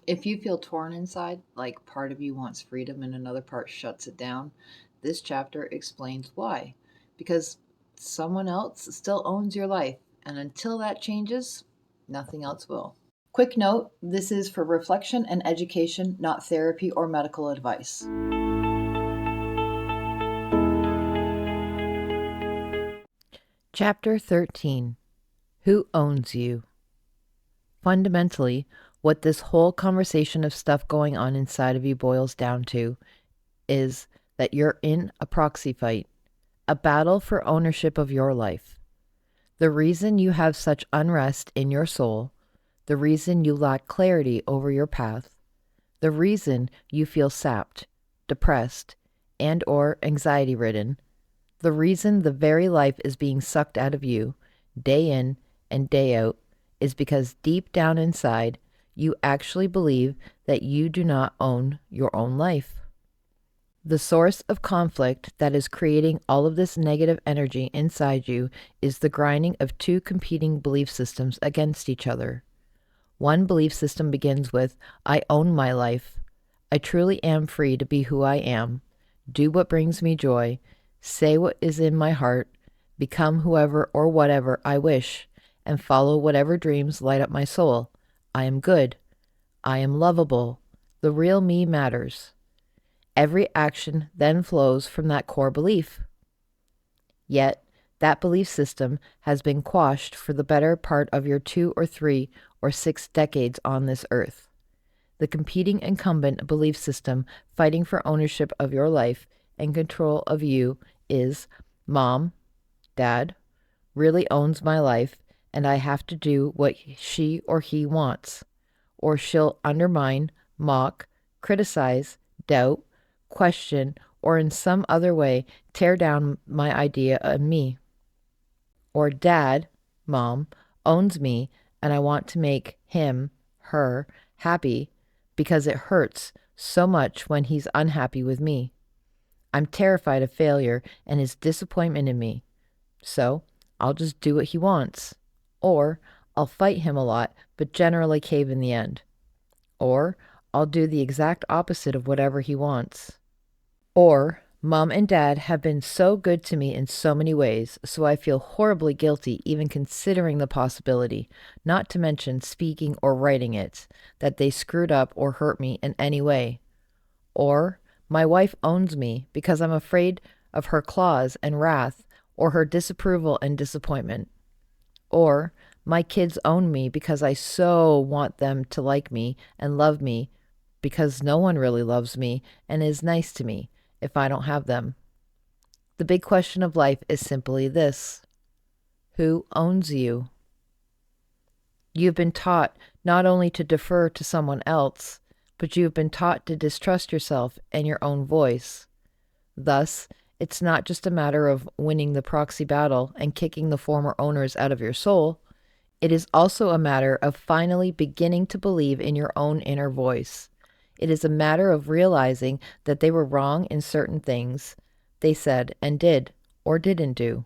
If you feel torn inside, like part of you wants freedom and another part shuts it down, this chapter explains why. Because someone else still owns your life, and until that changes, nothing else will. Quick note, this is for reflection and education, not therapy or medical advice. Chapter 13. Who Owns You? Fundamentally, what this whole conversation of stuff going on inside of you boils down to is that you're in a proxy fight, a battle for ownership of your life. The reason you have such unrest in your soul, the reason you lack clarity over your path, the reason you feel sapped, depressed, and or anxiety-ridden, the reason the very life is being sucked out of you, day in and day out, is because deep down inside, you actually believe that you do not own your own life. The source of conflict that is creating all of this negative energy inside you is the grinding of two competing belief systems against each other. One belief system begins with, I own my life. I truly am free to be who I am, do what brings me joy, say what is in my heart, become whoever or whatever I wish, and follow whatever dreams light up my soul. I am good. I am lovable. The real me matters. Every action then flows from that core belief. Yet, that belief system has been quashed for the better part of your 2 or 3 or 6 decades on this earth. The competing incumbent belief system fighting for ownership of your life and control of you is, Mom, Dad, really owns my life, and I have to do what she or he wants, or she'll undermine, mock, criticize, doubt, question, or in some other way tear down my idea of me. Or Dad, Mom, owns me, and I want to make him, her, happy because it hurts so much when he's unhappy with me. I'm terrified of failure and his disappointment in me. So I'll just do what he wants. Or I'll fight him a lot, but generally cave in the end. Or I'll do the exact opposite of whatever he wants. Or Mom and Dad have been so good to me in so many ways, so I feel horribly guilty even considering the possibility, not to mention speaking or writing it, that they screwed up or hurt me in any way. Or my wife owns me because I'm afraid of her claws and wrath, or her disapproval and disappointment. Or my kids own me because I so want them to like me and love me, because no one really loves me and is nice to me if I don't have them. The big question of life is simply this: who owns you? You've been taught not only to defer to someone else, but you've been taught to distrust yourself and your own voice. Thus, it's not just a matter of winning the proxy battle and kicking the former owners out of your soul. It is also a matter of finally beginning to believe in your own inner voice. It is a matter of realizing that they were wrong in certain things they said and did or didn't do,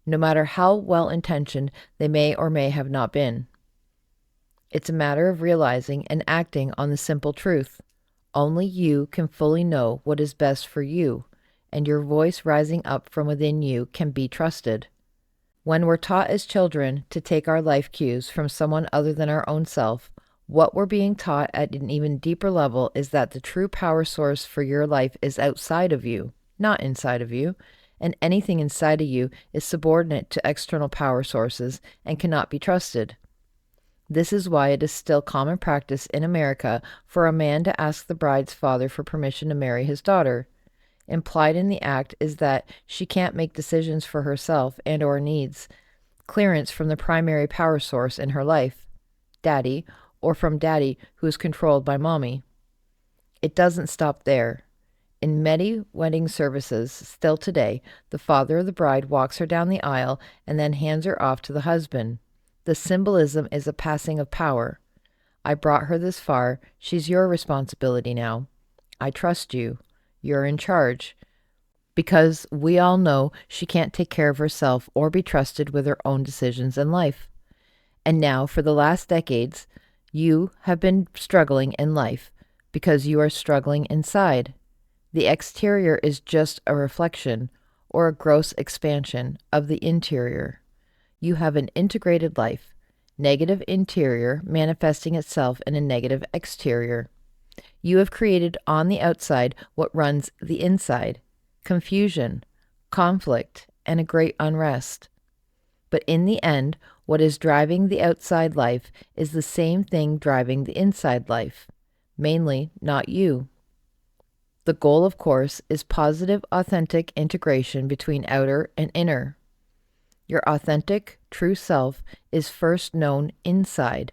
no matter how well-intentioned they may or may have not been. It's a matter of realizing and acting on the simple truth. Only you can fully know what is best for you, and your voice rising up from within you can be trusted. When we're taught as children to take our life cues from someone other than our own self, what we're being taught at an even deeper level is that the true power source for your life is outside of you, not inside of you, and anything inside of you is subordinate to external power sources and cannot be trusted. This is why it is still common practice in America for a man to ask the bride's father for permission to marry his daughter. Implied in the act is that she can't make decisions for herself and or needs clearance from the primary power source in her life, Daddy, or from Daddy who is controlled by Mommy. It doesn't stop there. In many wedding services, still today, the father of the bride walks her down the aisle and then hands her off to the husband. The symbolism is a passing of power. I brought her this far. She's your responsibility now. I trust you. You're in charge. Because we all know she can't take care of herself or be trusted with her own decisions in life. And now, for the last decades, You have been struggling in life because you are struggling inside. The exterior is just a reflection or a gross expansion of the interior. You have an integrated life, negative interior manifesting itself in a negative exterior. You have created on the outside what runs the inside: confusion, conflict, and a great unrest. But in the end, what is driving the outside life is the same thing driving the inside life, mainly not you. The goal, of course, is positive, authentic integration between outer and inner. Your authentic, true self is first known inside.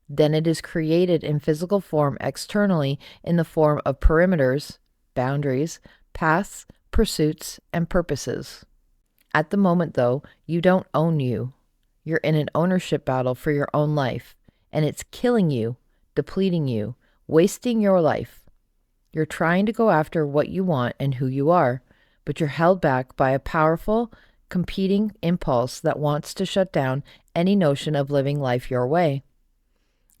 Then it is created in physical form externally in the form of perimeters, boundaries, paths, pursuits, and purposes. At the moment, though, you don't own you. You're in an ownership battle for your own life, and it's killing you, depleting you, wasting your life. You're trying to go after what you want and who you are, but you're held back by a powerful, competing impulse that wants to shut down any notion of living life your way.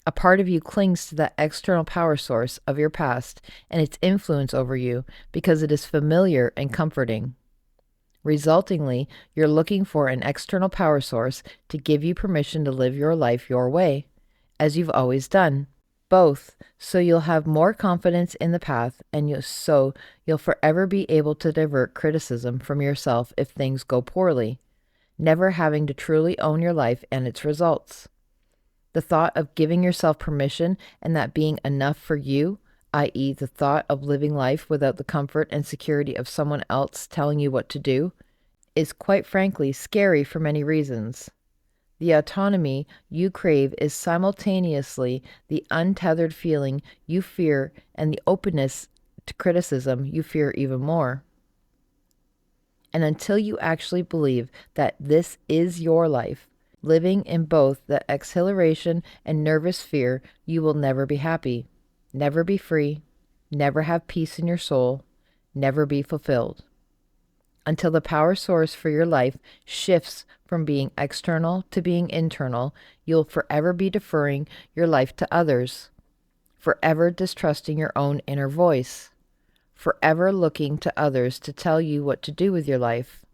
A part of you clings to that external power source of your past and its influence over you because it is familiar and comforting. Resultingly, you're looking for an external power source to give you permission to live your life your way, as you've always done. Both, so you'll have more confidence in the path, and you'll forever be able to divert criticism from yourself if things go poorly, never having to truly own your life and its results. The thought of giving yourself permission and that being enough for you, i.e., the thought of living life without the comfort and security of someone else telling you what to do, is quite frankly scary for many reasons. The autonomy you crave is simultaneously the untethered feeling you fear and the openness to criticism you fear even more. And until you actually believe that this is your life, living in both the exhilaration and nervous fear, you will never be happy, never be free, never have peace in your soul, never be fulfilled. Until the power source for your life shifts from being external to being internal, you'll forever be deferring your life to others, forever distrusting your own inner voice, forever looking to others to tell you what to do with your life.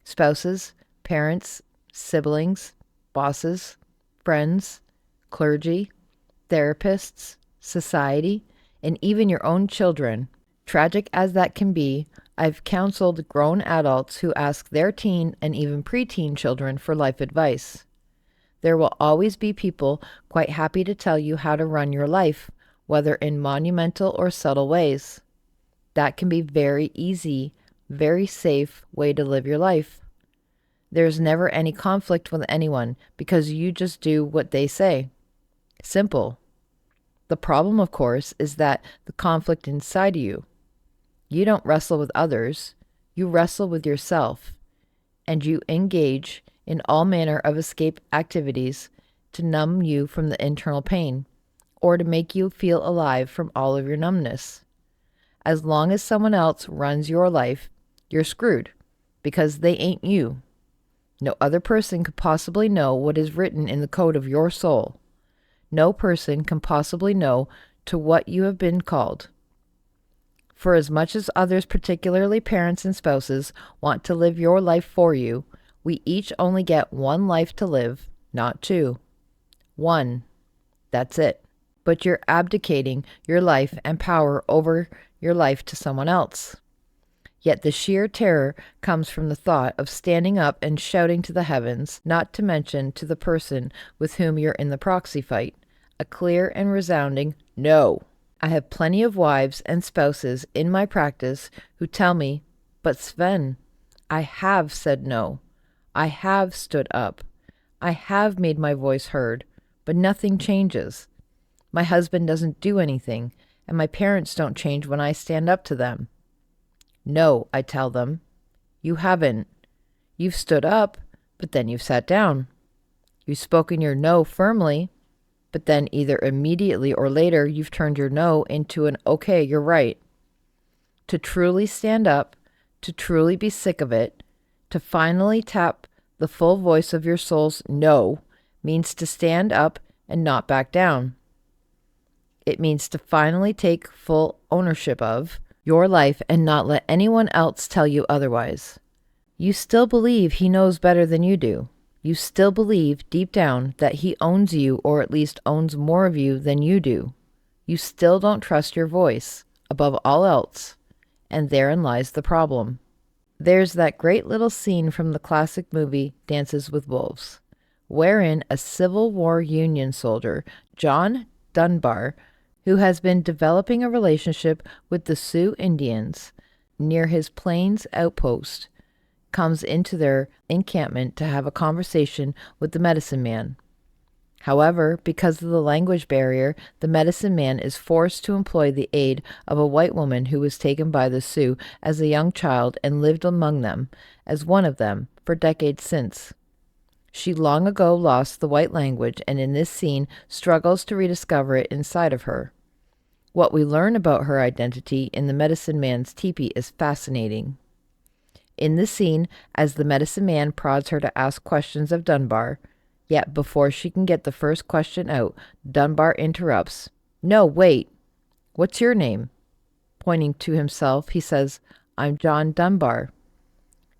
Spouses, parents, siblings, bosses, friends, clergy, therapists, society, and even your own children. Tragic as that can be, I've counseled grown adults who ask their teen and even preteen children for life advice. There will always be people quite happy to tell you how to run your life, whether in monumental or subtle ways. That can be very easy, very safe way to live your life. There's never any conflict with anyone because you just do what they say. Simple. The problem, of course, is that the conflict inside of you. You don't wrestle with others, you wrestle with yourself, and you engage in all manner of escape activities to numb you from the internal pain, or to make you feel alive from all of your numbness. As long as someone else runs your life, you're screwed, because they ain't you. No other person could possibly know what is written in the code of your soul. No person can possibly know to what you have been called. For as much as others, particularly parents and spouses, want to live your life for you, we each only get one life to live, not two. One. That's it. But you're abdicating your life and power over your life to someone else. Yet the sheer terror comes from the thought of standing up and shouting to the heavens, not to mention to the person with whom you're in the proxy fight, a clear and resounding no. I have plenty of wives and spouses in my practice who tell me, but Sven, I have said no. I have stood up. I have made my voice heard, but nothing changes. My husband doesn't do anything, and my parents don't change when I stand up to them. No, I tell them. You haven't. You've stood up, but then you've sat down. You've spoken your no firmly, but then either immediately or later you've turned your no into an okay, you're right. To truly stand up, to truly be sick of it, to finally tap the full voice of your soul's no, means to stand up and not back down. It means to finally take full ownership of your life and not let anyone else tell you otherwise. You still believe he knows better than you do. You still believe deep down that he owns you, or at least owns more of you than you do. You still don't trust your voice above all else, and therein lies the problem. There's that great little scene from the classic movie Dances with Wolves, wherein a Civil War Union soldier, John Dunbar, who has been developing a relationship with the Sioux Indians near his Plains outpost, comes into their encampment to have a conversation with the medicine man. However, because of the language barrier, the medicine man is forced to employ the aid of a white woman who was taken by the Sioux as a young child and lived among them as one of them for decades since. She long ago lost the white language and in this scene struggles to rediscover it inside of her. What we learn about her identity in the medicine man's teepee is fascinating. In this scene, as the medicine man prods her to ask questions of Dunbar, yet before she can get the first question out, Dunbar interrupts. "No, wait. What's your name?" Pointing to himself, he says, "I'm John Dunbar."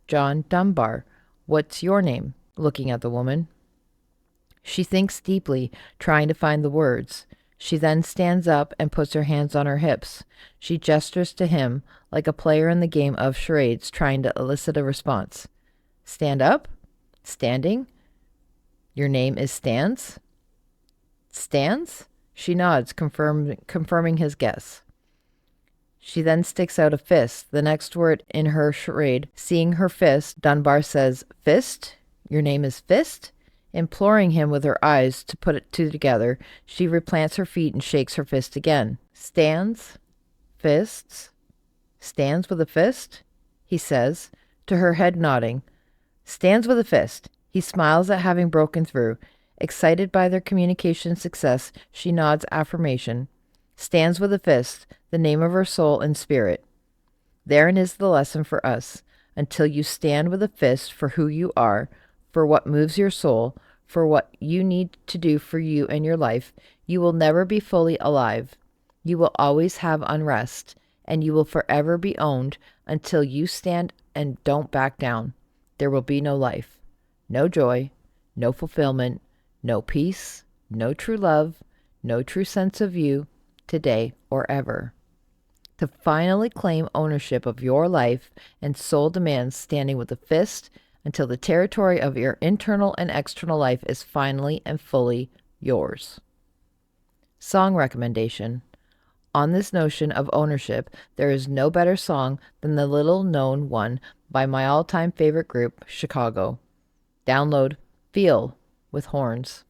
"John Dunbar. What's your name?" Looking at the woman. She thinks deeply, trying to find the words. She then stands up and puts her hands on her hips. She gestures to him like a player in the game of charades trying to elicit a response. "Stand up? Standing? Your name is Stans?" "Stans?" She nods, confirming his guess. She then sticks out a fist, the next word in her charade. Seeing her fist, Dunbar says, "Fist? Your name is Fist?" Imploring him with her eyes to put it two together, she replants her feet and shakes her fist again. "Stands? Fists? Stands with a fist?" he says, to her head nodding. "Stands with a fist." He smiles at having broken through. Excited by their communication success, she nods affirmation. Stands with a fist, the name of her soul and spirit. Therein is the lesson for us. Until you stand with a fist for who you are, for what moves your soul, for what you need to do for you and your life, you will never be fully alive. You will always have unrest, and you will forever be owned until you stand and don't back down. There will be no life, no joy, no fulfillment, no peace, no true love, no true sense of you, today or ever. To finally claim ownership of your life and soul demands standing with a fist until the territory of your internal and external life is finally and fully yours. Song recommendation. On this notion of ownership, there is no better song than the little-known one by my all-time favorite group, Chicago. Download Feel with Horns.